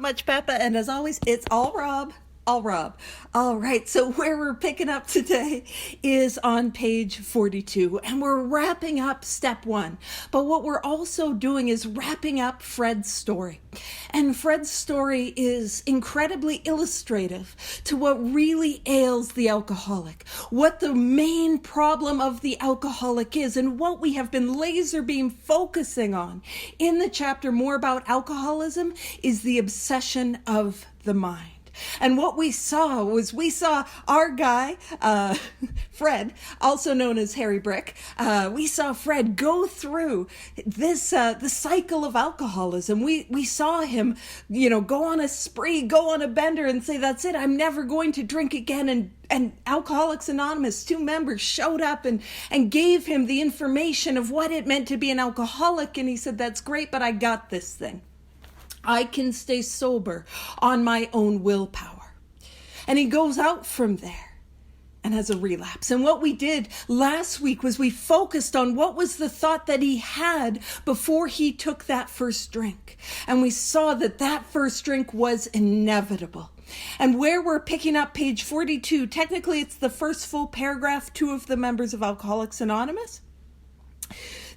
much, Peppa, and as always, it's all Rob. All Rob. All right, so where we're picking up today is on page 42, and we're wrapping up step 1. But what we're also doing is wrapping up Fred's story. And Fred's story is incredibly illustrative to what really ails the alcoholic, what the main problem of the alcoholic is, and what we have been laser beam focusing on in the chapter more about alcoholism is the obsession of the mind. And what we saw was our guy, Fred, also known as Harry Brick. We saw Fred go through this, the cycle of alcoholism. We saw him, go on a spree, go on a bender and say, that's it, I'm never going to drink again. And Alcoholics Anonymous, 2 members showed up and gave him the information of what it meant to be an alcoholic. And he said, that's great, but I got this thing. I can stay sober on my own willpower. And he goes out from there and has a relapse. And what we did last week was we focused on what was the thought that he had before he took that first drink. And we saw that first drink was inevitable. And where we're picking up page 42, technically it's the first full paragraph, 2 of the members of Alcoholics Anonymous.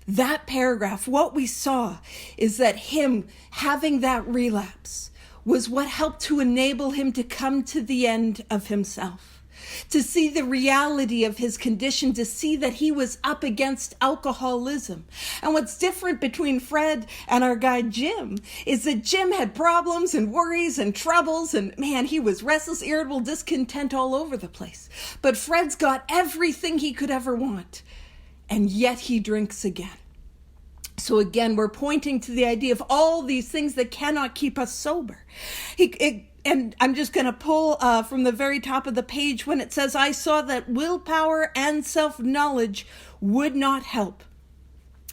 That paragraph, what we saw is that him having that relapse was what helped to enable him to come to the end of himself, to see the reality of his condition, to see that he was up against alcoholism. And what's different between Fred and our guy Jim is that Jim had problems and worries and troubles, and man, he was restless, irritable, discontent all over the place. But Fred's got everything he could ever want. And yet he drinks again. So again, we're pointing to the idea of all these things that cannot keep us sober. And I'm just going to pull from the very top of the page when it says, I saw that willpower and self-knowledge would not help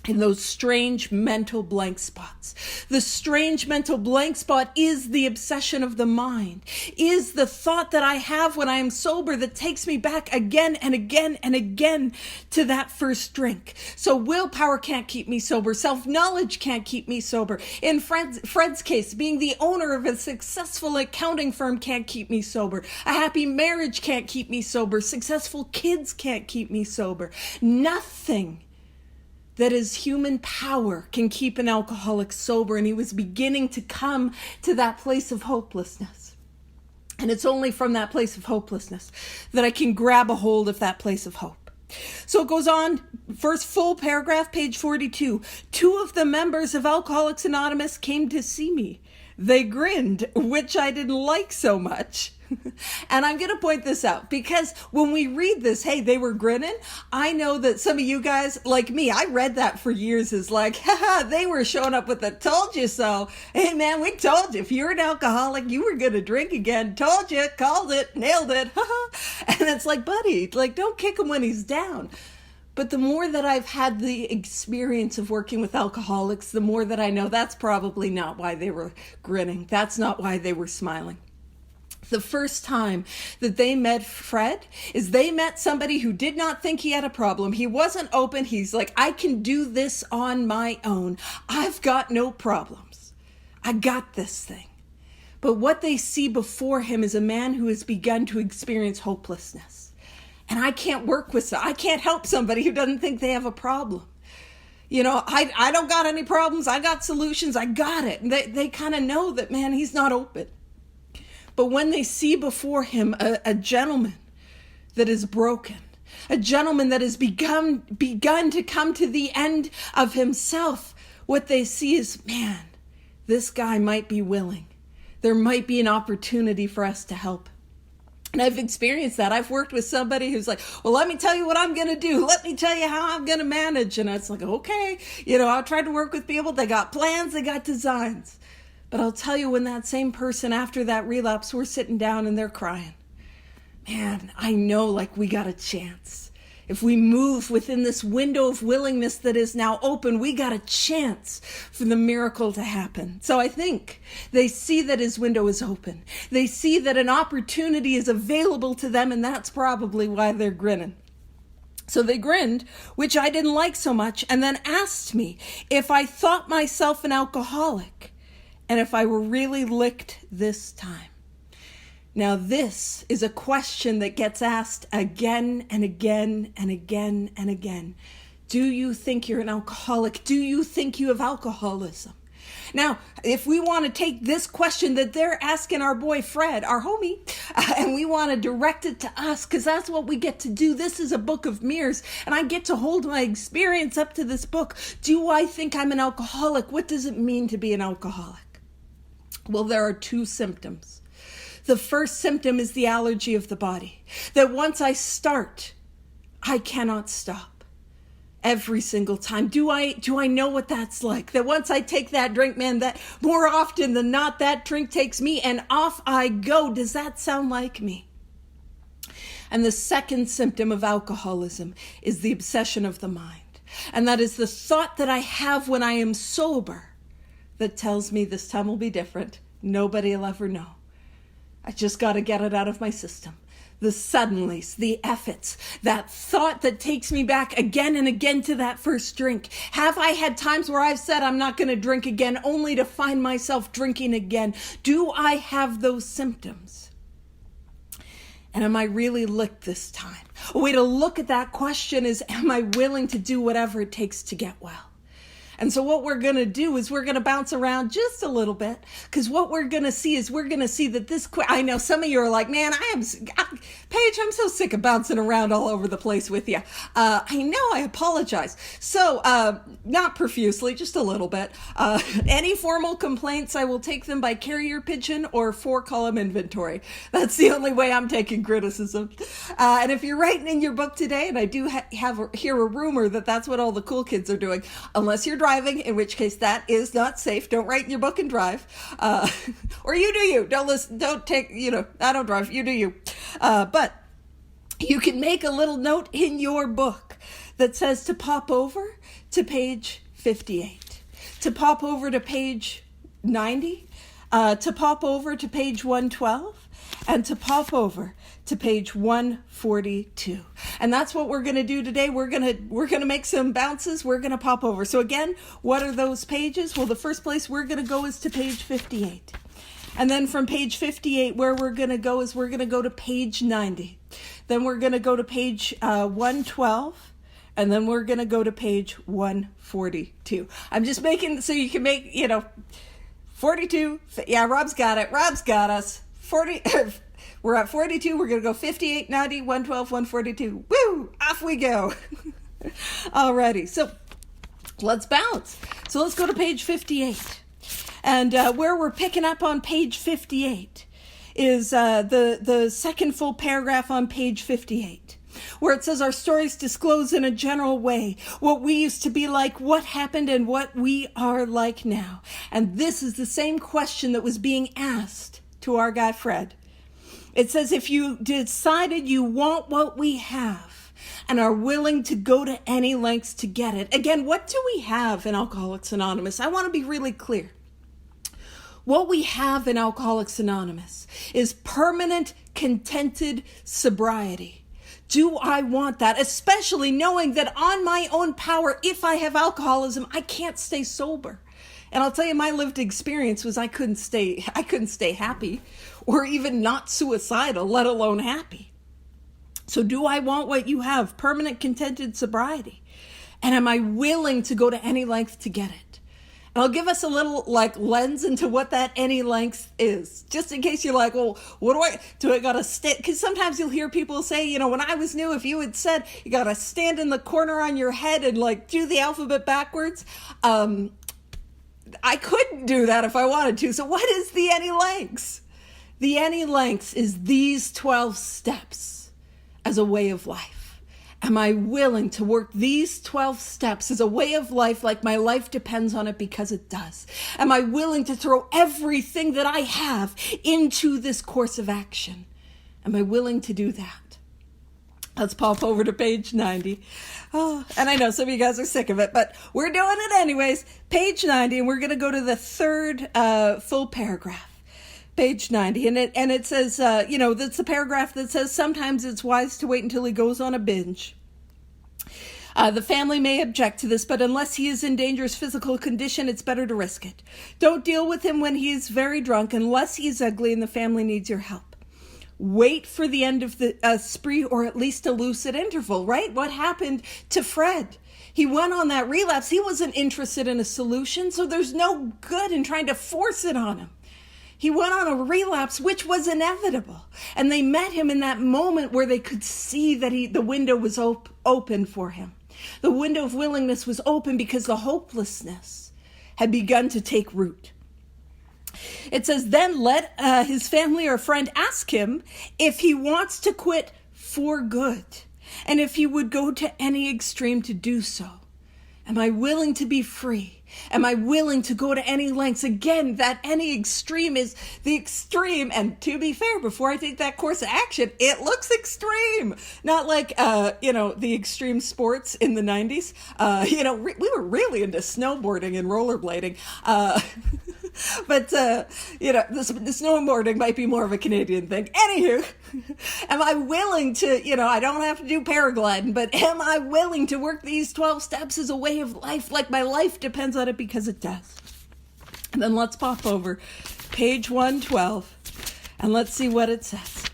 in those strange mental blank spots. The strange mental blank spot is the obsession of the mind, is the thought that I have when I am sober that takes me back again and again and again to that first drink. So willpower can't keep me sober. Self-knowledge can't keep me sober. In Fred's case, being the owner of a successful accounting firm can't keep me sober. A happy marriage can't keep me sober. Successful kids can't keep me sober. Nothing that is human power can keep an alcoholic sober. And he was beginning to come to that place of hopelessness. And it's only from that place of hopelessness that I can grab a hold of that place of hope. So it goes on, first full paragraph, page 42. 2 of the members of Alcoholics Anonymous came to see me. They grinned, which I didn't like so much. And I'm going to point this out because when we read this, hey, they were grinning. I know that some of you guys, like me, I read that for years as like, haha, they were showing up with a told you so. Hey, man, we told you if you're an alcoholic, you were going to drink again. Told you, called it, nailed it. And it's like, buddy, like, don't kick him when he's down. But the more that I've had the experience of working with alcoholics, the more that I know that's probably not why they were grinning. That's not why they were smiling. The first time that they met Fred is they met somebody who did not think he had a problem. He wasn't open. He's like, I can do this on my own. I've got no problems. I got this thing. But what they see before him is a man who has begun to experience hopelessness. And I can't I can't help somebody who doesn't think they have a problem. I don't got any problems. I got solutions. I got it. And they kind of know that, man, he's not open. But when they see before him a gentleman that is broken, a gentleman that has begun to come to the end of himself, what they see is, man, this guy might be willing. There might be an opportunity for us to help. And I've experienced that. I've worked with somebody who's like, well, let me tell you what I'm going to do. Let me tell you how I'm going to manage. And it's like, okay, I've tried to work with people. They got plans, they got designs. But I'll tell you, when that same person after that relapse, we're sitting down and they're crying. Man, I know like we got a chance. If we move within this window of willingness that is now open, we got a chance for the miracle to happen. So I think they see that his window is open. They see that an opportunity is available to them, and that's probably why they're grinning. So they grinned, which I didn't like so much, and then asked me if I thought myself an alcoholic. and if I were really licked this time? Now, this is a question that gets asked again and again and again and again. Do you think you're an alcoholic? Do you think you have alcoholism? Now, if we want to take this question that they're asking our boy Fred, our homie, and we want to direct it to us, because that's what we get to do. This is a book of mirrors, and I get to hold my experience up to this book. Do I think I'm an alcoholic? What does it mean to be an alcoholic? Well, there are two symptoms. The first symptom is the allergy of the body, that once I start, I cannot stop. Every single time. Do I know what that's like? That once I take that drink, man, that more often than not, that drink takes me and off I go. Does that sound like me? And the second symptom of alcoholism is the obsession of the mind. And that is the thought that I have when I am sober that tells me this time will be different. Nobody will ever know. I just got to get it out of my system. The suddenlies, the efforts, that thought that takes me back again and again to that first drink. Have I had times where I've said I'm not going to drink again only to find myself drinking again? Do I have those symptoms? And am I really licked this time? A way to look at that question is, am I willing to do whatever it takes to get well? And so what we're going to do is we're going to bounce around just a little bit, because what we're going to see is we're going to see that this, I know some of you are like, man, Paige, I'm so sick of bouncing around all over the place with you. I know, I apologize. So, not profusely, just a little bit. Any formal complaints, I will take them by carrier pigeon or 4-column inventory. That's the only way I'm taking criticism. And if you're writing in your book today, and I do hear a rumor that that's what all the cool kids are doing, unless you're driving, in which case that is not safe. Don't write in your book and drive. Or you do you. Don't listen. Don't take, I don't drive. You do you. But you can make a little note in your book that says to pop over to page 58, to pop over to page 90, to pop over to page 112, and to pop over to page 142. And that's what we're going to do today. We're going to make some bounces. We're going to pop over. So again, what are those pages? Well, the first place we're going to go is to page 58. And then from page 58, where we're going to go is we're going to go to page 90. Then we're going to go to page 112. And then we're going to go to page 142. I'm just making so you can make, 42. Yeah, Rob's got it. Rob's got us. 40. We're at 42. We're going to go 58, 90, 112, 142. Woo! Off we go. Alrighty. So let's bounce. So let's go to page 58. And where we're picking up on page 58 is the second full paragraph on page 58, where it says our stories disclose in a general way what we used to be like, what happened, and what we are like now. And this is the same question that was being asked to our guy Fred. It says, if you decided you want what we have and are willing to go to any lengths to get it. Again, what do we have in Alcoholics Anonymous? I want to be really clear. What we have in Alcoholics Anonymous is permanent, contented sobriety. Do I want that? Especially knowing that on my own power, if I have alcoholism, I can't stay sober. And I'll tell you, my lived experience was I couldn't stay happy or even not suicidal, let alone happy. So do I want what you have? Permanent, contented sobriety. And am I willing to go to any length to get it? And I'll give us a little lens into what that any length is. Just in case you're like, well, what do I gotta stand? Because sometimes you'll hear people say, when I was new, if you had said you gotta stand in the corner on your head and do the alphabet backwards, I couldn't do that if I wanted to. So what is the any lengths? The any lengths is these 12 steps as a way of life. Am I willing to work these 12 steps as a way of life like my life depends on it, because it does? Am I willing to throw everything that I have into this course of action? Am I willing to do that? Let's pop over to page 90. Oh, and I know some of you guys are sick of it, but we're doing it anyways. Page 90, and we're going to go to the third full paragraph. Page 90, and it says, that's the paragraph that says sometimes it's wise to wait until he goes on a binge. The family may object to this, but unless he is in dangerous physical condition, it's better to risk it. Don't deal with him when he is very drunk unless he is ugly and the family needs your help. Wait for the end of the spree, or at least a lucid interval, right? What happened to Fred? He went on that relapse. He wasn't interested in a solution, so there's no good in trying to force it on him. He went on a relapse, which was inevitable. And they met him in that moment where they could see that the window was open for him. The window of willingness was open because the hopelessness had begun to take root. It says, then let his family or friend ask him if he wants to quit for good, and if he would go to any extreme to do so. Am I willing to be free? Am I willing to go to any lengths? Again, that any extreme is the extreme. And to be fair, before I take that course of action, it looks extreme. Not like, the extreme sports in the 90s. We were really into snowboarding and rollerblading. But the snowboarding might be more of a Canadian thing. Anywho, am I willing to, I don't have to do paragliding, but am I willing to work these 12 steps as a way of life, like my life depends on it, because it does? And then let's pop over page 112 and let's see what it says.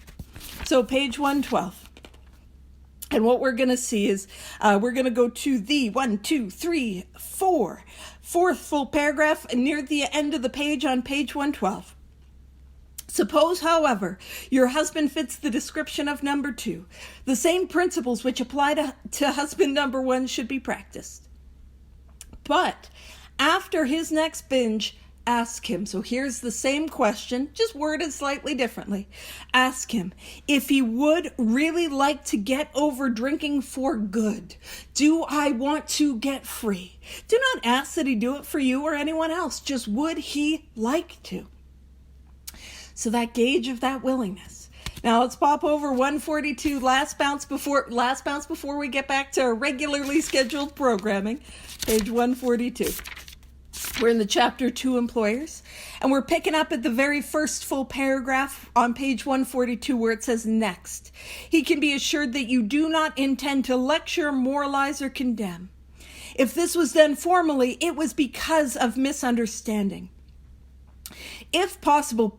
So page 112. And what we're going to see is we're going to go to the 4th full paragraph near the end of the page on page 112. Suppose, however, your husband fits the description of number 2. The same principles which apply to husband number 1 should be practiced. But after his next binge, ask him. So here's the same question, just worded slightly differently. Ask him if he would really like to get over drinking for good. Do I want to get free? Do not ask that he do it for you or anyone else. Just would he like to? So that gauge of that willingness. Now let's pop over 142, last bounce before we get back to our regularly scheduled programming. Page 142. We're in the chapter 2, employers, and we're picking up at the very first full paragraph on page 142 where it says, next, he can be assured that you do not intend to lecture, moralize, or condemn. If this was done formally, it was because of misunderstanding. If possible,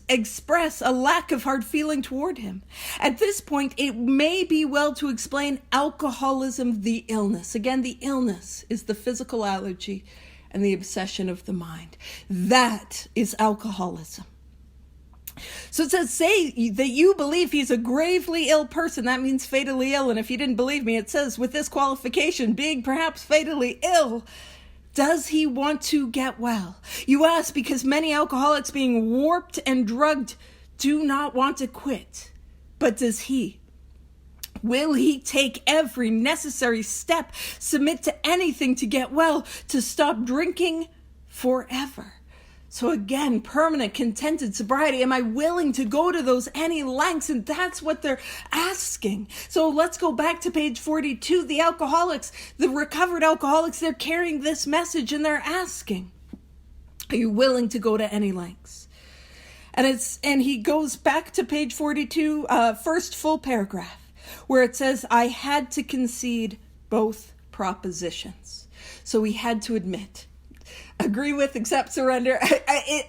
express a lack of hard feeling toward him. At this point, it may be well to explain alcoholism, the illness. Again, the illness is the physical allergy and the obsession of the mind. That is alcoholism. So it says, say that you believe he's a gravely ill person. That means fatally ill. And if you didn't believe me, it says with this qualification, being perhaps fatally ill, does he want to get well? You ask because many alcoholics being warped and drugged do not want to quit. But does he? Will he take every necessary step, submit to anything to get well, to stop drinking forever? So again, permanent, contented sobriety. Am I willing to go to those any lengths? And that's what they're asking. So let's go back to page 42. The alcoholics, the recovered alcoholics, they're carrying this message and they're asking, are you willing to go to any lengths? And he goes back to page 42, first full paragraph, where it says, I had to concede both propositions. So we had to admit, agree with, accept, surrender.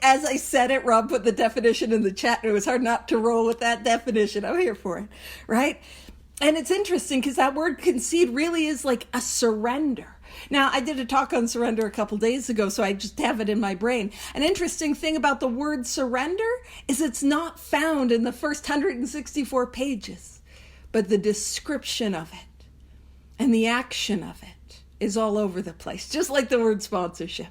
As I said it, Rob put the definition in the chat, and it was hard not to roll with that definition. I'm here for it, right? And it's interesting because that word concede really is like a surrender. Now, I did a talk on surrender a couple days ago, so I just have it in my brain. An interesting thing about the word surrender is it's not found in the first 164 pages, but the description of it and the action of it is all over the place, just like the word sponsorship.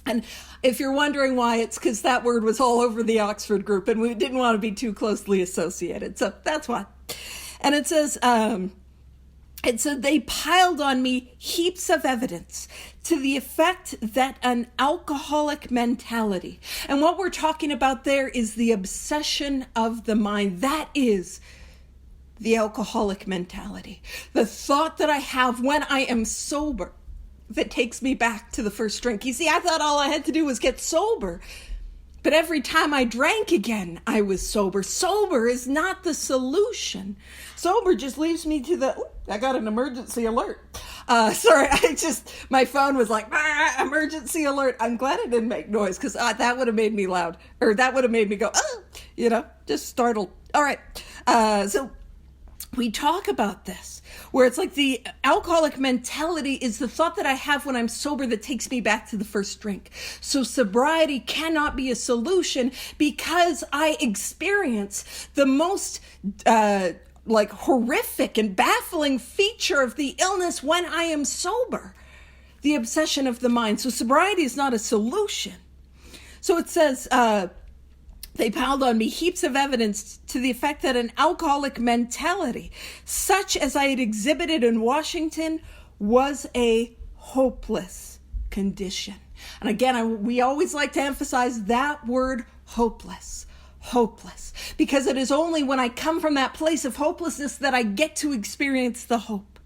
And if you're wondering why, it's because that word was all over the Oxford group and we didn't want to be too closely associated. So that's why. And it says, they piled on me heaps of evidence to the effect that an alcoholic mentality, and what we're talking about there is the obsession of the mind. That is the alcoholic mentality. The thought that I have when I am sober that takes me back to the first drink. You see, I thought all I had to do was get sober. But every time I drank again, I was sober. Sober is not the solution. Sober just leaves me to the, I got an emergency alert. Sorry, my phone was like, emergency alert. I'm glad it didn't make noise, because that would have made me loud, or that would have made me go, just startled. All right. So we talk about this, where it's like the alcoholic mentality is the thought that I have when I'm sober that takes me back to the first drink. So sobriety cannot be a solution because I experience the most horrific and baffling feature of the illness when I am sober, the obsession of the mind. So sobriety is not a solution. So it says, they piled on me heaps of evidence to the effect that an alcoholic mentality, such as I had exhibited in Washington, was a hopeless condition. And again, we always like to emphasize that word, hopeless. Hopeless. Because it is only when I come from that place of hopelessness that I get to experience the hope.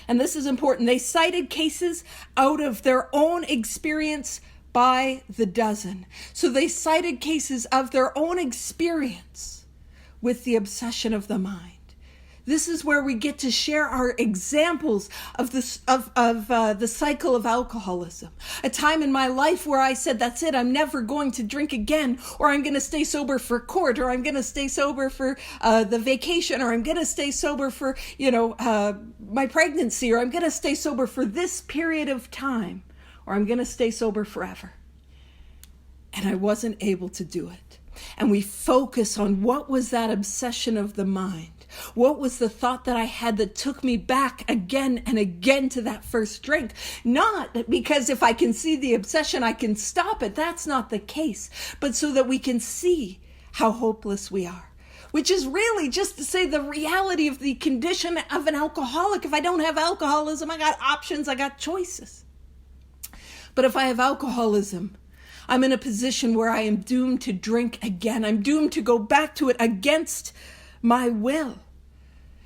And this is important. They cited cases out of their own experience by the dozen. So they cited cases of their own experience with the obsession of the mind. This is where we get to share our examples of this of the cycle of alcoholism. A time in my life where I said, that's it, I'm never going to drink again, or I'm going to stay sober for court, or I'm going to stay sober for the vacation, or I'm going to stay sober for my pregnancy, or I'm going to stay sober for this period of time, or I'm going to stay sober forever. And I wasn't able to do it. And we focus on what was that obsession of the mind. What was the thought that I had that took me back again and again to that first drink? Not because if I can see the obsession, I can stop it. That's not the case. But so that we can see how hopeless we are. Which is really just to say the reality of the condition of an alcoholic. If I don't have alcoholism, I got options, I got choices. But if I have alcoholism, I'm in a position where I am doomed to drink again. I'm doomed to go back to it against my will.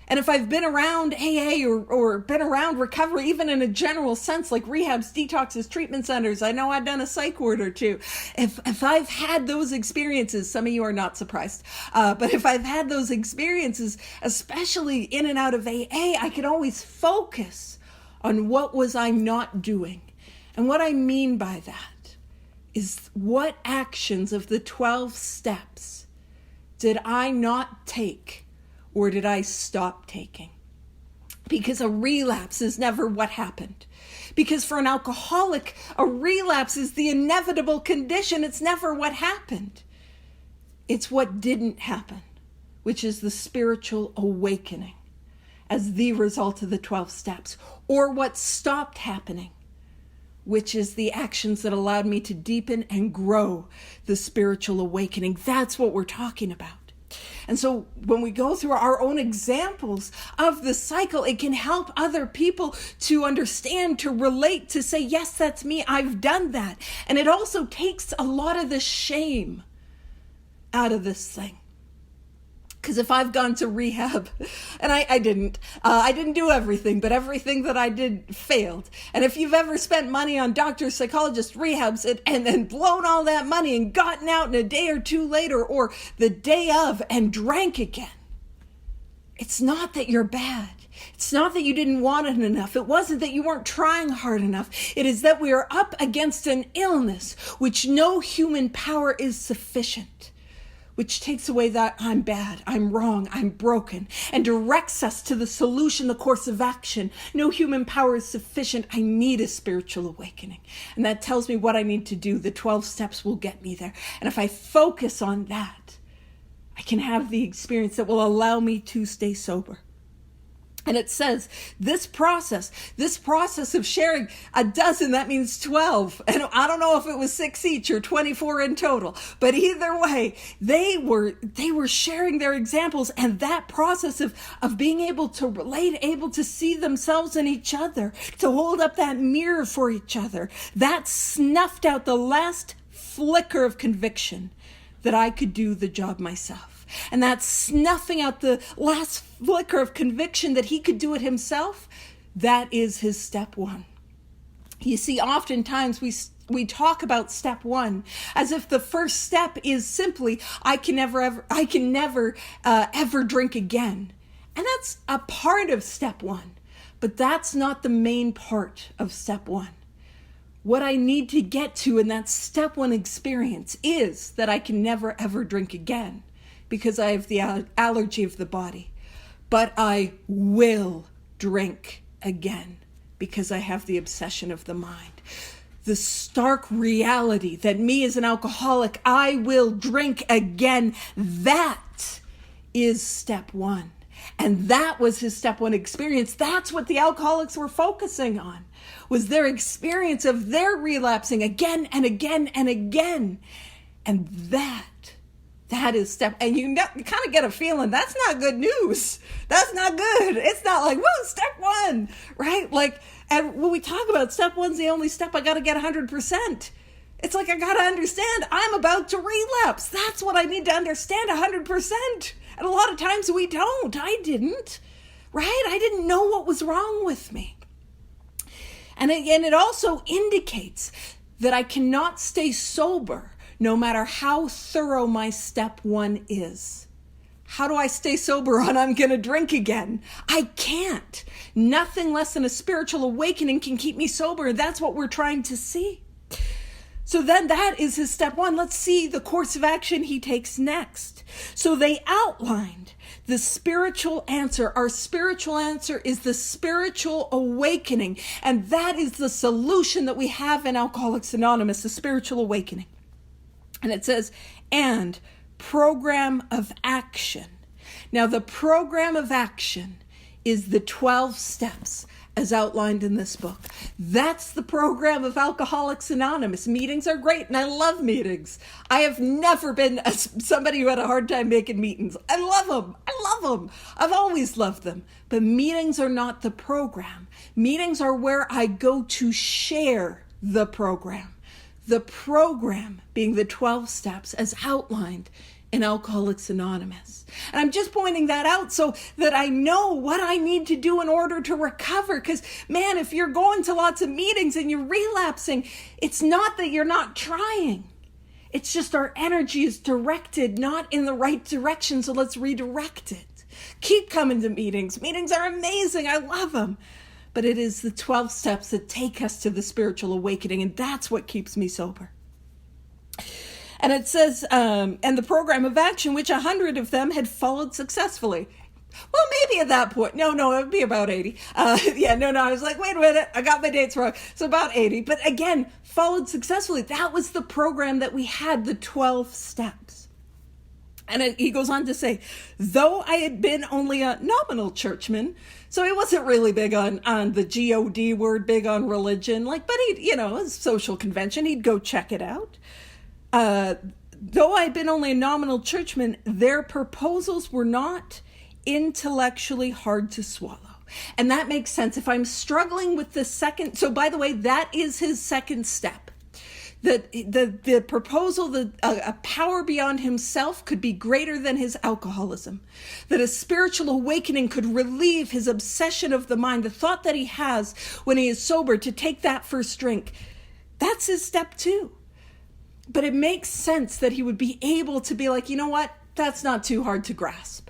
And if I've been around AA or been around recovery, even in a general sense, like rehabs, detoxes, treatment centers, I know I've done a psych ward or two. If I've had those experiences, some of you are not surprised, but if I've had those experiences, especially in and out of AA, I can always focus on what was I not doing. And what I mean by that is what actions of the 12 steps did I not take, or did I stop taking? Because a relapse is never what happened. Because for an alcoholic, a relapse is the inevitable condition. It's never what happened. It's what didn't happen, which is the spiritual awakening as the result of the 12 steps, or what stopped happening, which is the actions that allowed me to deepen and grow the spiritual awakening. That's what we're talking about. And so when we go through our own examples of the cycle, it can help other people to understand, to relate, to say, yes, that's me, I've done that. And it also takes a lot of the shame out of this thing. Because if I've gone to rehab, and I didn't do everything, but everything that I did failed. And if you've ever spent money on doctors, psychologists, rehabs, and then blown all that money and gotten out in a day or two later, or the day of, and drank again, it's not that you're bad. It's not that you didn't want it enough. It wasn't that you weren't trying hard enough. It is that we are up against an illness which no human power is sufficient, which takes away that I'm bad, I'm wrong, I'm broken, and directs us to the solution, the course of action. No human power is sufficient. I need a spiritual awakening. And that tells me what I need to do. The 12 steps will get me there. And if I focus on that, I can have the experience that will allow me to stay sober. And it says this process of sharing a dozen, that means 12. And I don't know if it was 6 each or 24 in total, but either way, they were sharing their examples, and that process of being able to relate, able to see themselves in each other, to hold up that mirror for each other, that snuffed out the last flicker of conviction that I could do the job myself. And that's snuffing out the last flicker of conviction that he could do it himself. That is his step one. You see, oftentimes we talk about step one as if the first step is simply, I can never ever drink again. And that's a part of step one, but that's not the main part of step one. What I need to get to in that step one experience is that I can never ever drink again because I have the allergy of the body. But I will drink again because I have the obsession of the mind. The stark reality that me as an alcoholic, I will drink again, that is step one. And that was his step one experience. That's what the alcoholics were focusing on, was their experience of their relapsing again and again and again. And that is step, and you kind of get a feeling that's not good news. That's not good. It's not like, whoa, step one, right? Like, and when we talk about step one's the only step I got to get 100%. It's like, I got to understand I'm about to relapse. That's what I need to understand 100%. And a lot of times we don't. I didn't, right? I didn't know what was wrong with me. And again, it also indicates that I cannot stay sober no matter how thorough my step one is. How do I stay sober on I'm going to drink again? I can't. Nothing less than a spiritual awakening can keep me sober. That's what we're trying to see. So then that is his step one. Let's see the course of action he takes next. So they outlined the spiritual answer. Our spiritual answer is the spiritual awakening. And that is the solution that we have in Alcoholics Anonymous, the spiritual awakening. And it says, and program of action. Now, the program of action is the 12 steps as outlined in this book. That's the program of Alcoholics Anonymous. Meetings are great, and I love meetings. I have never been somebody who had a hard time making meetings. I love them. I love them. I've always loved them. But meetings are not the program. Meetings are where I go to share the program. The program being the 12 steps as outlined in Alcoholics Anonymous. And I'm just pointing that out so that I know what I need to do in order to recover. Because, man, if you're going to lots of meetings and you're relapsing, it's not that you're not trying. It's just our energy is directed not in the right direction, so let's redirect it. Keep coming to meetings. Meetings are amazing. I love them. But it is the 12 steps that take us to the spiritual awakening, and that's what keeps me sober. And it says, and the program of action, which 100 of them had followed successfully. Well, maybe at that point. No, it would be about 80. I was like, wait a minute, I got my dates wrong. So about 80. But again, followed successfully. That was the program that we had, the 12 steps. And he goes on to say, though I had been only a nominal churchman, so he wasn't really big on the God word, big on religion, but he'd, a social convention, he'd go check it out. Though I'd been only a nominal churchman, their proposals were not intellectually hard to swallow. And that makes sense. If I'm struggling with the second, so by the way, that is his second step. The proposal that a power beyond himself could be greater than his alcoholism. That a spiritual awakening could relieve his obsession of the mind, the thought that he has when he is sober to take that first drink. That's his step two. But it makes sense that he would be able to be like, you know what? That's not too hard to grasp.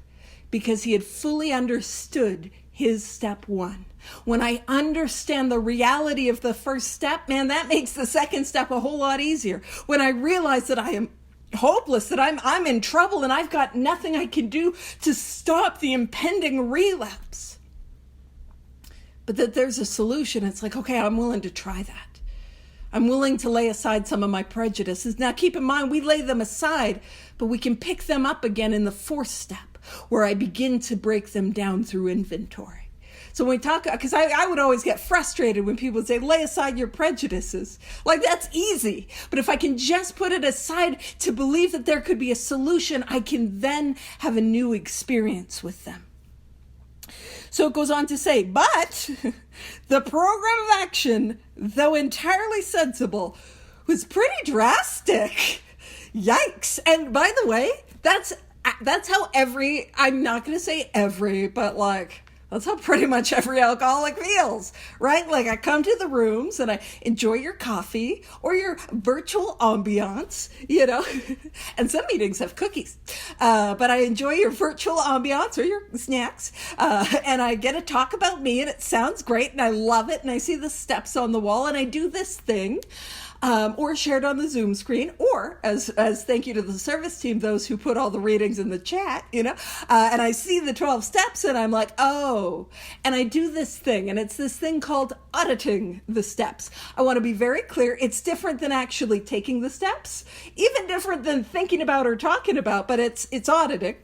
Because he had fully understood his step one. When I understand the reality of the first step, man, that makes the second step a whole lot easier. When I realize that I am hopeless, that I'm in trouble and I've got nothing I can do to stop the impending relapse. But that there's a solution. It's like, okay, I'm willing to try that. I'm willing to lay aside some of my prejudices. Now, keep in mind, we lay them aside, but we can pick them up again in the fourth step, where I begin to break them down through inventory. So when we talk, because I would always get frustrated when people would say, lay aside your prejudices. Like, that's easy. But if I can just put it aside to believe that there could be a solution, I can then have a new experience with them. So it goes on to say, but the program of action, though entirely sensible, was pretty drastic. Yikes. And by the way, that's how I'm not going to say every, but That's how pretty much every alcoholic feels, right? Like I come to the rooms and I enjoy your coffee or your virtual ambiance, and some meetings have cookies, but I enjoy your virtual ambiance or your snacks, and I get to talk about me and it sounds great and I love it and I see the steps on the wall and I do this thing. Or shared on the Zoom screen, or as thank you to the service team, those who put all the readings in the chat, and I see the 12 steps and I'm like, oh, and I do this thing, and it's this thing called auditing the steps. I want to be very clear. It's different than actually taking the steps, even different than thinking about or talking about, but it's auditing.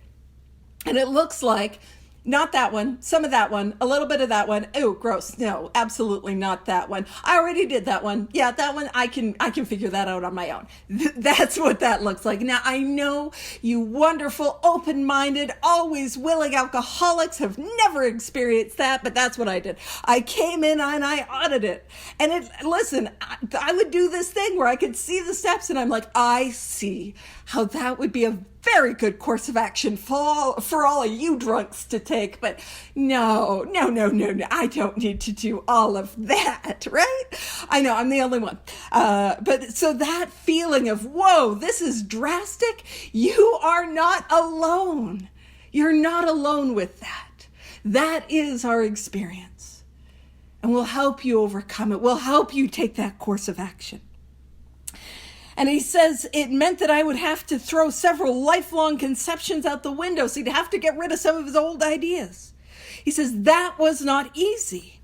And it looks like, not that one, some of that one, a little bit of that one. Oh, gross. No, absolutely not that one. I already did that one. Yeah, that one, I can figure that out on my own. That's what that looks like. Now, I know you wonderful, open-minded, always willing alcoholics have never experienced that, but that's what I did. I came in and I audited it. And listen, I would do this thing where I could see the steps and I'm like, I see how that would be a very good course of action for all of you drunks to take, but no, I don't need to do all of that, right? I know, I'm the only one. But so that feeling of, whoa, this is drastic, you are not alone. You're not alone with that. That is our experience. And we'll help you overcome it. We'll help you take that course of action. And he says it meant that I would have to throw several lifelong conceptions out the window. So he'd have to get rid of some of his old ideas. He says that was not easy.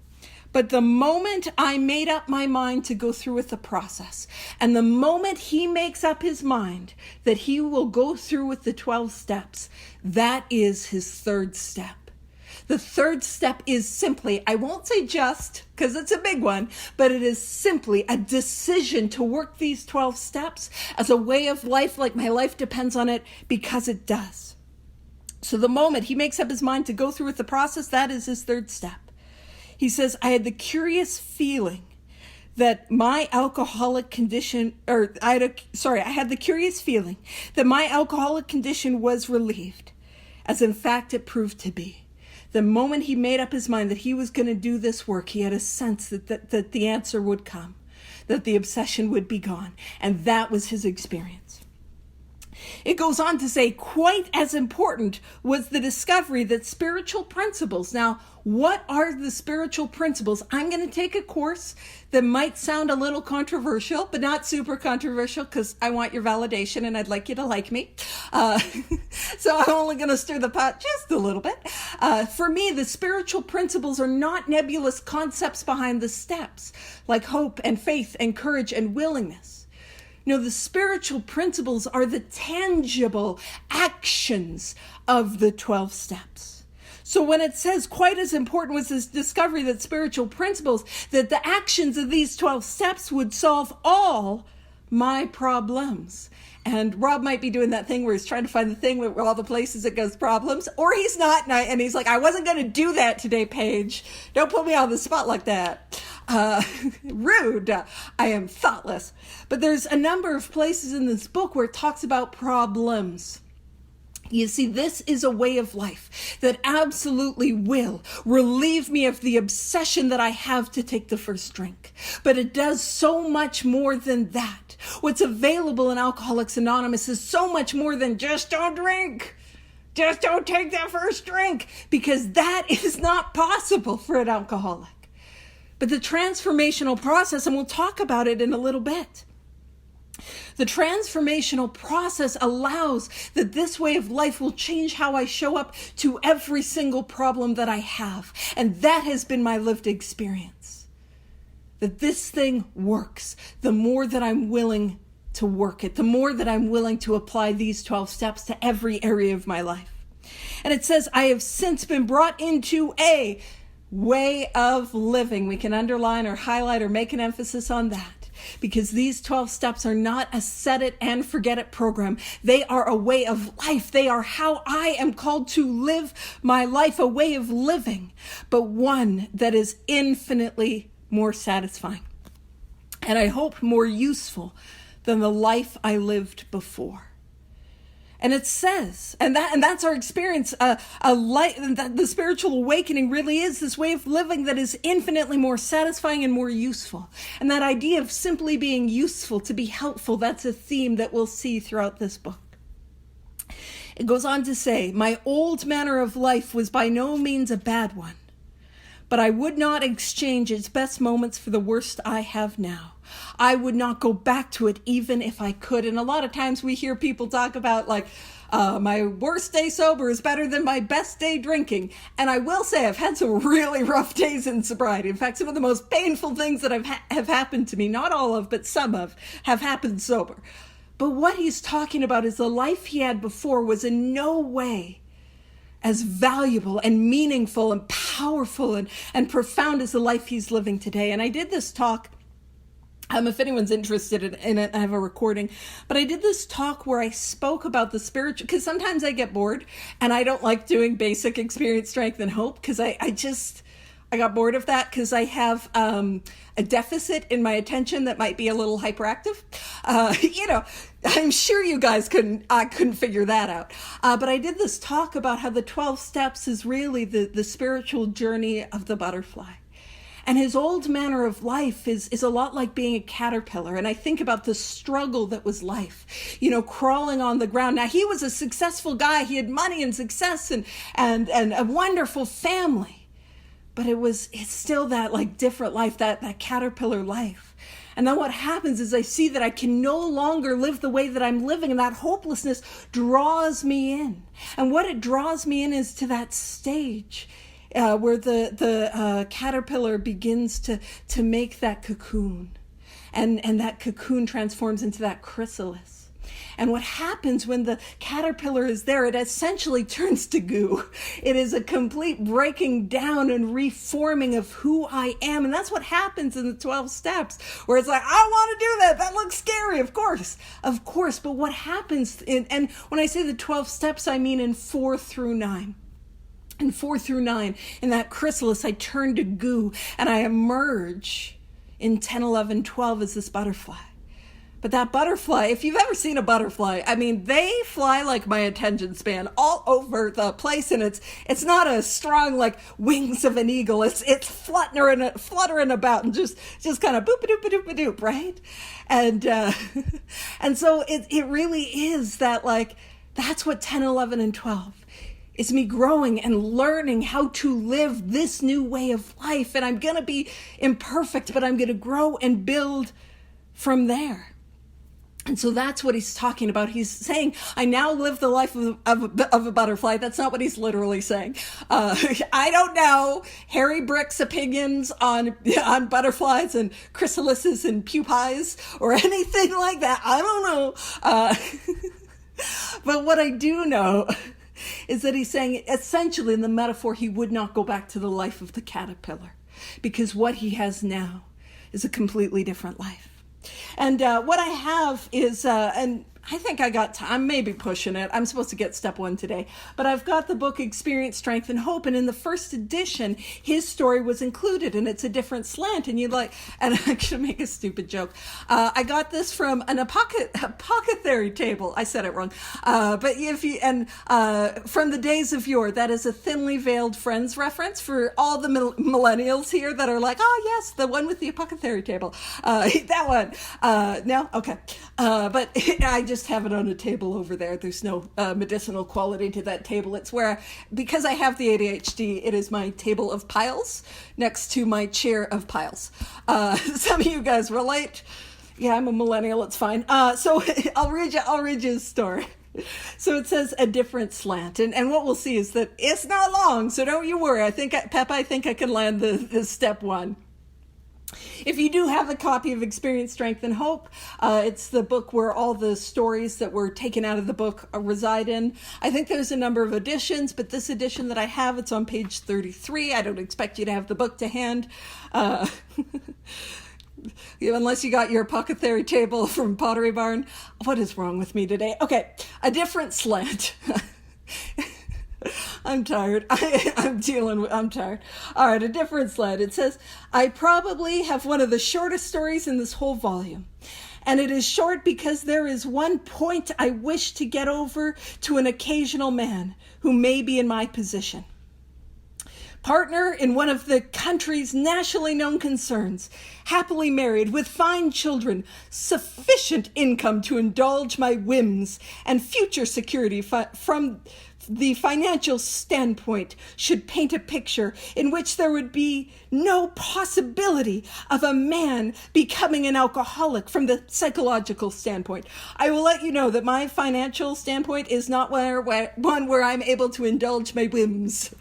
But the moment I made up my mind to go through with the process, and the moment he makes up his mind that he will go through with the 12 steps, that is his third step. The third step is simply, I won't say just, because it's a big one, but it is simply a decision to work these 12 steps as a way of life, like my life depends on it, because it does. So the moment he makes up his mind to go through with the process, that is his third step. He says, I had the curious feeling that my alcoholic condition, I had the curious feeling that my alcoholic condition was relieved, as in fact it proved to be. The moment he made up his mind that he was going to do this work, he had a sense that the answer would come, that the obsession would be gone. And that was his experience. It goes on to say, quite as important was the discovery that spiritual principles. Now, what are the spiritual principles? I'm going to take a course that might sound a little controversial, but not super controversial, because I want your validation and I'd like you to like me. So I'm only going to stir the pot just a little bit. For me, the spiritual principles are not nebulous concepts behind the steps, like hope and faith and courage and willingness. No, the spiritual principles are the tangible actions of the 12 steps. So when it says quite as important was this discovery that spiritual principles, that the actions of these 12 steps would solve all my problems. And Rob might be doing that thing where he's trying to find the thing with all the places it goes problems, or he's not. And he's like, I wasn't going to do that today, Paige. Don't put me on the spot like that. Rude. I am thoughtless. But there's a number of places in this book where it talks about problems. You see, this is a way of life that absolutely will relieve me of the obsession that I have to take the first drink. But it does so much more than that. What's available in Alcoholics Anonymous is so much more than just don't drink. Just don't take that first drink, because that is not possible for an alcoholic. But the transformational process, and we'll talk about it in a little bit. The transformational process allows that this way of life will change how I show up to every single problem that I have. And that has been my lived experience. That this thing works. The more that I'm willing to work it, the more that I'm willing to apply these 12 steps to every area of my life. And it says, I have since been brought into a way of living. We can underline or highlight or make an emphasis on that. Because these 12 steps are not a set it and forget it program. They are a way of life. They are how I am called to live my life, a way of living, but one that is infinitely more satisfying. And I hope more useful than the life I lived before. And it says, and that's our experience, a light, that the spiritual awakening really is this way of living that is infinitely more satisfying and more useful. And that idea of simply being useful, to be helpful, that's a theme that we'll see throughout this book. It goes on to say, my old manner of life was by no means a bad one, but I would not exchange its best moments for the worst I have now. I would not go back to it even if I could. And a lot of times we hear people talk about like, my worst day sober is better than my best day drinking. And I will say I've had some really rough days in sobriety. In fact, some of the most painful things that have happened to me, not all of, but some of, have happened sober. But what he's talking about is the life he had before was in no way as valuable and meaningful and powerful and profound as the life he's living today. And I did this talk, if anyone's interested in it, I have a recording, but I did this talk where I spoke about the spiritual, because sometimes I get bored and I don't like doing basic experience, strength, and hope, because I got bored of that because I have a deficit in my attention that might be a little hyperactive. I'm sure you guys couldn't figure that out. But I did this talk about how the 12 steps is really the spiritual journey of the butterfly. And his old manner of life is a lot like being a caterpillar. And I think about the struggle that was life, crawling on the ground. Now, he was a successful guy. He had money and success and a wonderful family. But it's still that like different life, that caterpillar life. And then what happens is I see that I can no longer live the way that I'm living, and that hopelessness draws me in. And what it draws me in is to that stage where the caterpillar begins to make that cocoon, and that cocoon transforms into that chrysalis. And what happens when the caterpillar is there, it essentially turns to goo. It is a complete breaking down and reforming of who I am. And that's what happens in the 12 steps, where it's like, I want to do that. That looks scary. Of course. But what happens, and when I say the 12 steps, I mean in 4 through 9. In 4 through 9, in that chrysalis, I turn to goo and I emerge in 10, 11, 12 as this butterfly. But that butterfly, if you've ever seen a butterfly, I mean, they fly like my attention span all over the place, and it's not a strong like wings of an eagle. It's fluttering about and just kind of boop-a-doop-a-doop-a-doop, right? And so it really is that like, that's what 10, 11, and 12 is, me growing and learning how to live this new way of life. And I'm going to be imperfect, but I'm going to grow and build from there. And so that's what he's talking about. He's saying, I now live the life of a butterfly. That's not what he's literally saying. I don't know Harry Brick's opinions on butterflies and chrysalises and pupas or anything like that. I don't know. But what I do know is that he's saying, essentially in the metaphor, he would not go back to the life of the caterpillar, because what he has now is a completely different life. And what I have is, and I think I got time, I'm maybe pushing it. I'm supposed to get step 1 today, but I've got the book Experience, Strength, and Hope. And in the first edition, his story was included, and it's a different slant. And and I'm going to make a stupid joke. I got this from an apothecary table. I said it wrong. But from the days of yore, that is a thinly veiled Friends reference for all the millennials here that are like, oh yes, the one with the apothecary table. That one. No? Okay. But I just have it on a table over there. There's no medicinal quality to that table. It's where, because I have the ADHD, it is my table of piles next to my chair of piles. Some of you guys relate. Yeah, I'm a millennial. It's fine. So I'll read you his story. So it says a different slant. And what we'll see is that it's not long, so don't you worry. I think I can land the step 1. If you do have a copy of Experience, Strength, and Hope, it's the book where all the stories that were taken out of the book reside in. I think there's a number of editions, but this edition that I have, it's on page 33. I don't expect you to have the book to hand. Unless you got your apothecary table from Pottery Barn. What is wrong with me today? Okay, a different slant. I'm tired. I'm tired. All right, a different slide. It says, I probably have one of the shortest stories in this whole volume. And it is short because there is one point I wish to get over to an occasional man who may be in my position. Partner in one of the country's nationally known concerns, happily married with fine children, sufficient income to indulge my whims, and future security from the financial standpoint, should paint a picture in which there would be no possibility of a man becoming an alcoholic from the psychological standpoint. I will let you know that my financial standpoint is not one where I'm able to indulge my whims.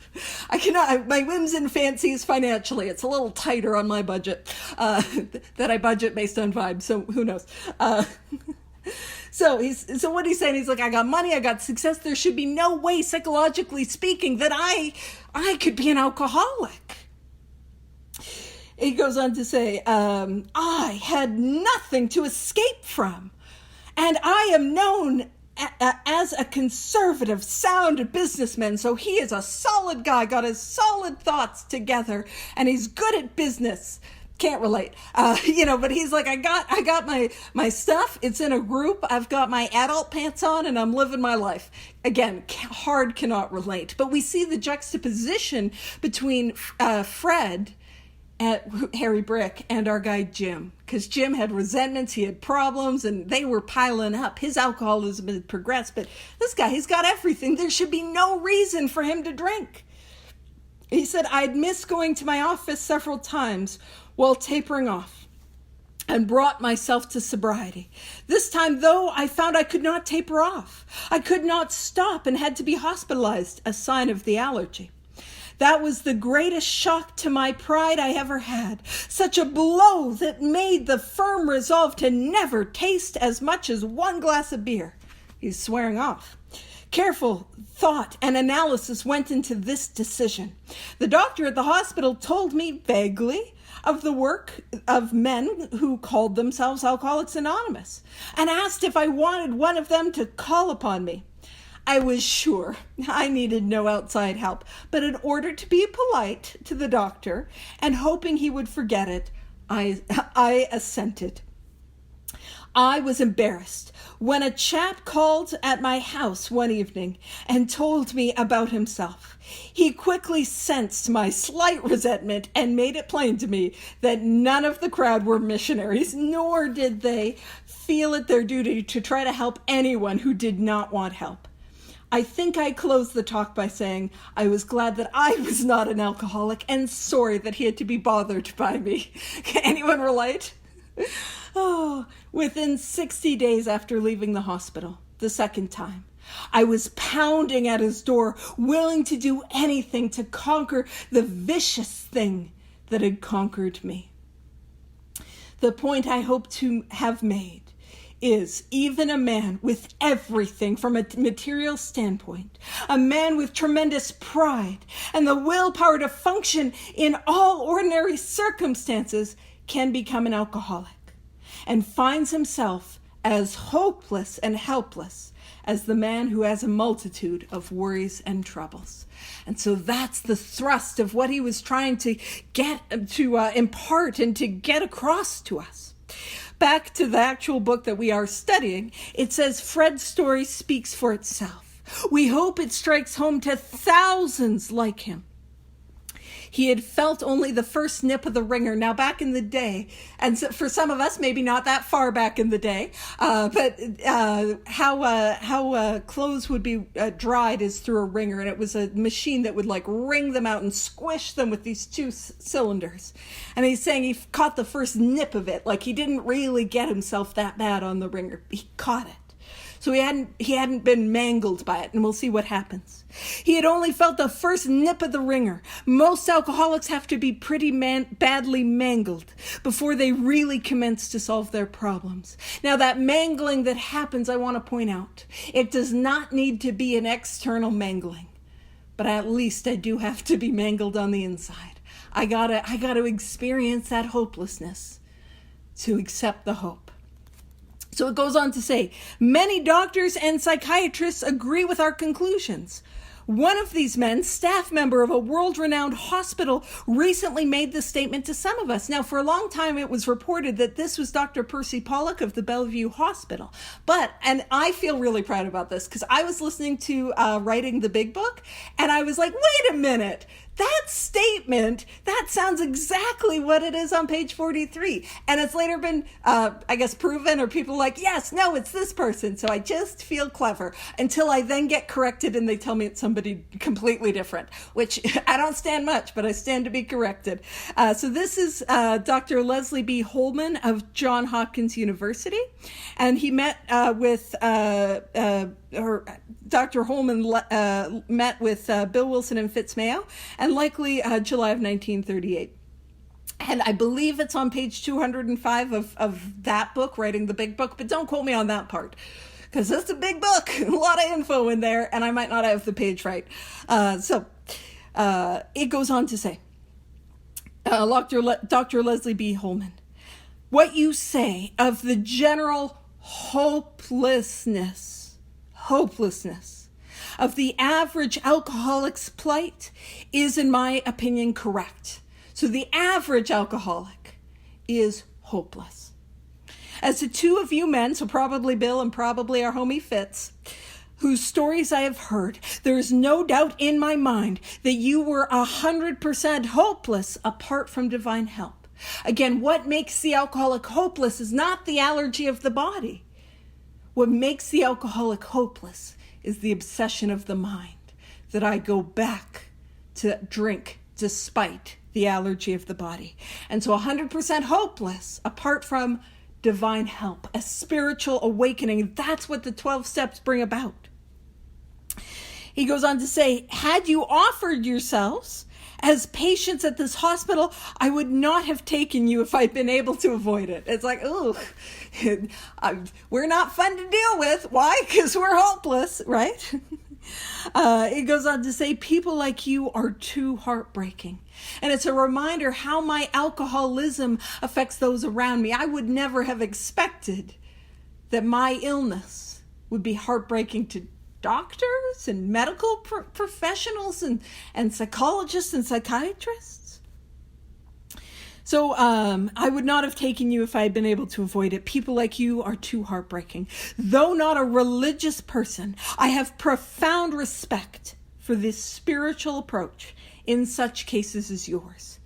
I cannot, my whims and fancies financially. It's a little tighter on my budget, that I budget based on vibes. So who knows? So what he's saying, he's like, I got money, I got success. There should be no way, psychologically speaking, that I could be an alcoholic. He goes on to say, I had nothing to escape from. And I am known as a conservative, sound businessman. So he is a solid guy, got his solid thoughts together, and he's good at business. Can't relate, but he's like, I got my stuff. It's in a group. I've got my adult pants on and I'm living my life. Again, hard cannot relate, but we see the juxtaposition between Fred at Harry Brick and our guy Jim, because Jim had resentments, he had problems, and they were piling up. His alcoholism had progressed, but this guy, he's got everything. There should be no reason for him to drink. He said, I'd missed going to my office several times while tapering off and brought myself to sobriety. This time, though, I found I could not taper off. I could not stop and had to be hospitalized, a sign of the allergy. That was the greatest shock to my pride I ever had. Such a blow that made the firm resolve to never taste as much as one glass of beer. He's swearing off. Careful thought and analysis went into this decision. The doctor at the hospital told me vaguely of the work of men who called themselves Alcoholics Anonymous and asked if I wanted one of them to call upon me. I was sure I needed no outside help, but in order to be polite to the doctor and hoping he would forget it, I assented. I was embarrassed when a chap called at my house one evening and told me about himself. He quickly sensed my slight resentment and made it plain to me that none of the crowd were missionaries, nor did they feel it their duty to try to help anyone who did not want help. I think I closed the talk by saying I was glad that I was not an alcoholic and sorry that he had to be bothered by me. Can anyone relate? Oh, within 60 days after leaving the hospital, the second time, I was pounding at his door, willing to do anything to conquer the vicious thing that had conquered me. The point I hope to have made is even a man with everything from a material standpoint, a man with tremendous pride and the willpower to function in all ordinary circumstances, can become an alcoholic and finds himself as hopeless and helpless as the man who has a multitude of worries and troubles. And so that's the thrust of what he was trying to get to impart and to get across to us. Back to the actual book that we are studying, it says Fred's story speaks for itself. We hope it strikes home to thousands like him. He had felt only the first nip of the ringer. Now, back in the day, and so for some of us, maybe not that far back in the day, but how clothes would be dried is through a wringer, and it was a machine that would like wring them out and squish them with these two cylinders. And he's saying he caught the first nip of it, like he didn't really get himself that bad on the wringer. He caught it. So he hadn't been mangled by it, and we'll see what happens. He had only felt the first nip of the wringer. Most alcoholics have to be pretty badly mangled before they really commence to solve their problems. Now, that mangling that happens, I want to point out, it does not need to be an external mangling, but at least I do have to be mangled on the inside. I gotta experience that hopelessness to accept the hope. So it goes on to say, many doctors and psychiatrists agree with our conclusions. One of these men, staff member of a world-renowned hospital, recently made this statement to some of us. Now, for a long time, it was reported that this was Dr. Percy Pollock of the Bellevue Hospital. And I feel really proud about this because I was listening to Writing the Big Book, and I was like, wait a minute. That statement, that sounds exactly what it is on page 43. And it's later been, proven, or people like, yes, no, it's this person. So I just feel clever until I then get corrected and they tell me it's somebody completely different, which I don't stand much, but I stand to be corrected. So this is Dr. Leslie B. Holman of Johns Hopkins University. And he met with Dr. Holman met with Bill Wilson and Fitz Mayo, and likely July of 1938. And I believe it's on page 205 of that book, Writing the Big Book, but don't quote me on that part, because it's a big book, a lot of info in there, and I might not have the page right. So it goes on to say, Dr. Leslie B. Holman, what you say of the general hopelessness of the average alcoholic's plight is, in my opinion, correct. So the average alcoholic is hopeless. As the two of you men, so probably Bill and probably our homie Fitz, whose stories I have heard, there is no doubt in my mind that you were 100% hopeless apart from divine help. Again, what makes the alcoholic hopeless is not the allergy of the body. What makes the alcoholic hopeless is the obsession of the mind, that I go back to drink despite the allergy of the body. And so 100% hopeless apart from divine help, a spiritual awakening. That's what the 12 steps bring about. He goes on to say, had you offered yourselves as patients at this hospital, I would not have taken you if I'd been able to avoid it. It's like, ooh, we're not fun to deal with. Why? Because we're hopeless, right? It goes on to say, people like you are too heartbreaking. And it's a reminder how my alcoholism affects those around me. I would never have expected that my illness would be heartbreaking to doctors and medical professionals and psychologists and psychiatrists. So I would not have taken you if I had been able to avoid it. People like you are too heartbreaking. Though not a religious person, I have profound respect for this spiritual approach in such cases as yours.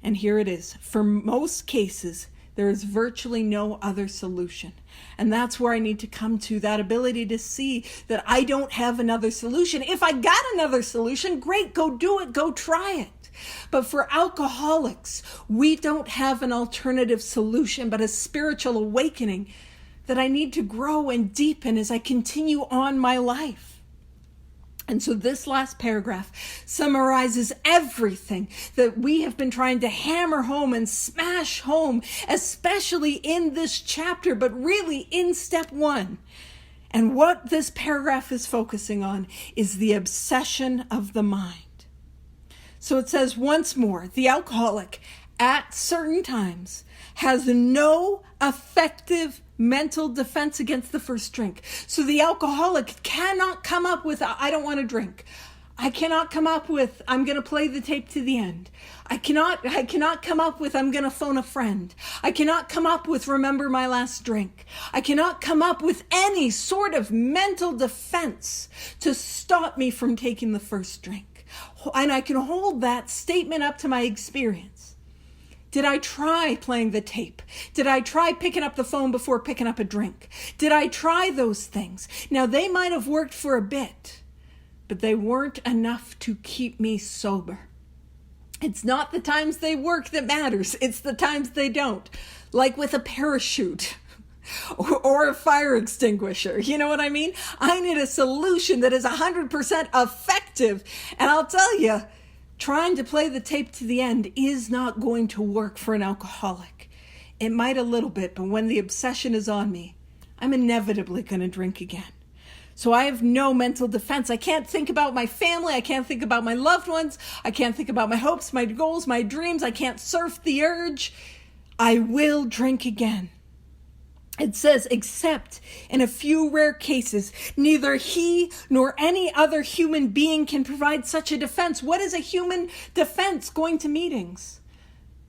And here it is. For most cases, there is virtually no other solution. And that's where I need to come to, that ability to see that I don't have another solution. If I got another solution, great, go do it, go try it. But for alcoholics, we don't have an alternative solution, but a spiritual awakening that I need to grow and deepen as I continue on my life. And so this last paragraph summarizes everything that we have been trying to hammer home and smash home, especially in this chapter, but really in step 1. And what this paragraph is focusing on is the obsession of the mind. So it says once more, the alcoholic at certain times has no effective mental defense against the first drink. So the alcoholic cannot come up with, I don't want to drink. I cannot come up with, I'm going to play the tape to the end. I cannot come up with, I'm going to phone a friend. I cannot come up with, remember my last drink. I cannot come up with any sort of mental defense to stop me from taking the first drink. And I can hold that statement up to my experience. Did I try playing the tape? Did I try picking up the phone before picking up a drink? Did I try those things? Now, they might have worked for a bit, but they weren't enough to keep me sober. It's not the times they work that matters. It's the times they don't. Like with a parachute or a fire extinguisher. You know what I mean? I need a solution that is 100% effective. And I'll tell you, trying to play the tape to the end is not going to work for an alcoholic. It might a little bit, but when the obsession is on me, I'm inevitably going to drink again. So I have no mental defense. I can't think about my family. I can't think about my loved ones. I can't think about my hopes, my goals, my dreams. I can't surf the urge. I will drink again. It says, except in a few rare cases, neither he nor any other human being can provide such a defense. What is a human defense? Going to meetings.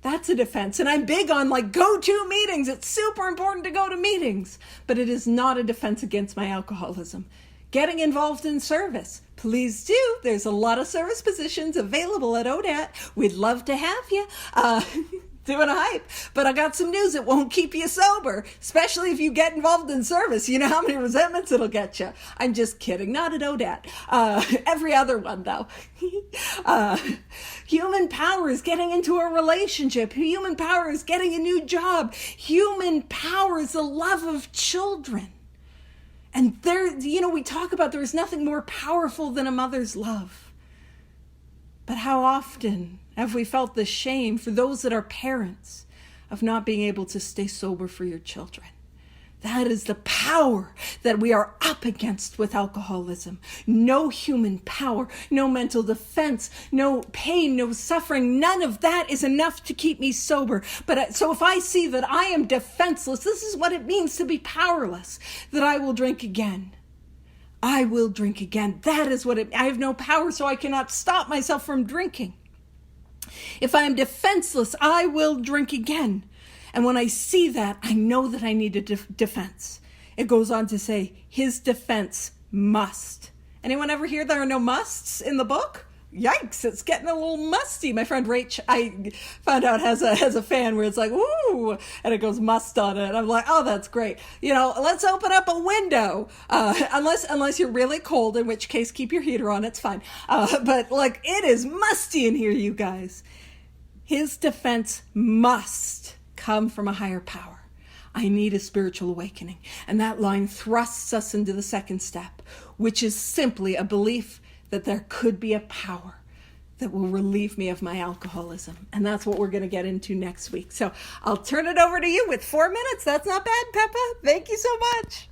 That's a defense. And I'm big on go to meetings. It's super important to go to meetings. But it is not a defense against my alcoholism. Getting involved in service. Please do. There's a lot of service positions available at ODAAT. We'd love to have you. Doing a hype, but I got some news. It won't keep you sober, especially if you get involved in service. You know how many resentments it'll get you. I'm just kidding. Not at ODAAT. Every other one, though. Human power is getting into a relationship. Human power is getting a new job. Human power is the love of children. And we talk about there is nothing more powerful than a mother's love. But how often have we felt the shame for those that are parents of not being able to stay sober for your children? That is the power that we are up against with alcoholism. No human power, no mental defense, no pain, no suffering. None of that is enough to keep me sober. So if I see that I am defenseless, this is what it means to be powerless, that I will drink again. I will drink again. That is I have no power, so I cannot stop myself from drinking. If I am defenseless, I will drink again. And when I see that, I know that I need a defense. It goes on to say, his defense must. Anyone ever hear there are no musts in the book? Yikes, it's getting a little musty. My friend Rach, I found out, has a fan where it's ooh, and it goes must on it. I'm like, oh, that's great. Let's open up a window. Unless you're really cold, in which case keep your heater on, it's fine. But it is musty in here, you guys. His defense must come from a higher power. I need a spiritual awakening. And that line thrusts us into the second step, which is simply a belief that there could be a power that will relieve me of my alcoholism. And that's what we're going to get into next week. So I'll turn it over to you with 4 minutes. That's not bad, Peppa. Thank you so much.